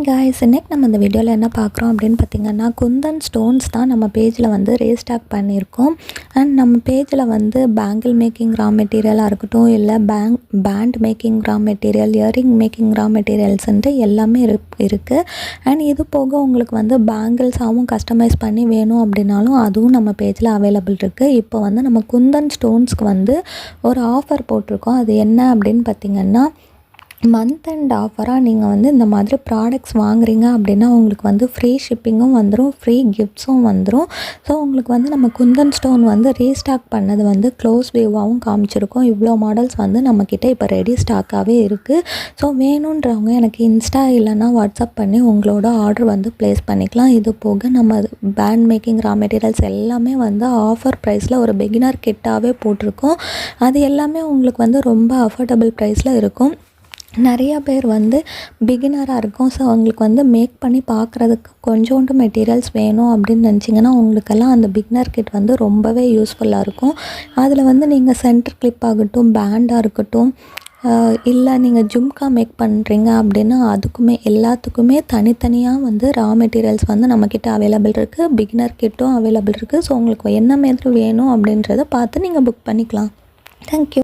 Guys, இன்னைக்கு நம்ம இந்த வீடியோவில் என்ன பார்க்குறோம் அப்படின்னு பார்த்தீங்கன்னா, குந்தன் ஸ்டோன்ஸ் தான் நம்ம பேஜில் வந்து ரீஸ்டாக் பண்ணியிருக்கோம். அண்ட் நம்ம பேஜில் வந்து பேங்கிள் மேக்கிங் ரா மெட்டீரியலாக இருக்கட்டும், இல்லை band making raw material, earring making raw மெட்டீரியல்ஸ்ன்ட்டு எல்லாமே இருக்குது. அண்ட் இது போக உங்களுக்கு வந்து பேங்கிள்ஸாகவும் கஸ்டமைஸ் பண்ணி வேணும் அப்படின்னாலும் அதுவும் நம்ம பேஜில் அவைலபிள் இருக்குது. இப்போ வந்து நம்ம குந்தன் ஸ்டோன்ஸ்க்கு வந்து ஒரு ஆஃபர் போட்டிருக்கோம். அது என்ன அப்படின்னு பார்த்தீங்கன்னா, மந்த் அண்ட் ஆஃபராக நீங்கள் வந்து இந்த மாதிரி ப்ராடக்ட்ஸ் வாங்குறீங்க அப்படின்னா உங்களுக்கு வந்து ஃப்ரீ ஷிப்பிங்கும் வந்துடும், ஃப்ரீ கிஃப்ட்ஸும் வந்துடும். ஸோ உங்களுக்கு வந்து நம்ம குந்தன் ஸ்டோன் வந்து ரீஸ்டாக் பண்ணது வந்து க்ளோஸ் வியூவாகவும் காமிச்சிருக்கோம். இவ்வளோ மாடல்ஸ் வந்து நம்மக்கிட்ட இப்போ ரெடி ஸ்டாக்காகவே இருக்குது. ஸோ வேணுன்றவங்க எனக்கு இன்ஸ்டா இல்லைனா வாட்ஸ்அப் பண்ணி உங்களோட ஆர்டர் வந்து ப்ளேஸ் பண்ணிக்கலாம். இது போக நம்ம பேண்ட் மேக்கிங் ரா மெட்டீரியல்ஸ் எல்லாமே வந்து ஆஃபர் ப்ரைஸில் ஒரு பிகினர் கிட்டாகவே போட்டிருக்கோம். அது எல்லாமே உங்களுக்கு வந்து ரொம்ப அஃபோர்டபுள் ப்ரைஸில் இருக்கும். நிறையா பேர் வந்து பிகினராக இருக்கும். ஸோ அவங்களுக்கு வந்து மேக் பண்ணி பார்க்குறதுக்கு கொஞ்சோண்டு மெட்டீரியல்ஸ் வேணும் அப்படின்னு நினச்சிங்கன்னா உங்களுக்கெல்லாம் அந்த பிகினர் கிட் வந்து ரொம்பவே யூஸ்ஃபுல்லாக இருக்கும். அதில் வந்து நீங்கள் சென்டர் கிளிப் ஆகட்டும், பேண்டாக இருக்கட்டும், இல்லை நீங்கள் ஜும்கா மேக் பண்ணுறீங்க அப்படின்னா அதுக்குமே எல்லாத்துக்குமே தனித்தனியாக வந்து ரா மெட்டீரியல்ஸ் வந்து நம்மக்கிட்ட அவைலபிள் இருக்குது. பிகினர் கிட்டும் அவைலபிள் இருக்குது. ஸோ உங்களுக்கு என்ன மாதிரி வேணும் அப்படின்றத பார்த்து நீங்கள் புக் பண்ணிக்கலாம். தேங்க்யூ.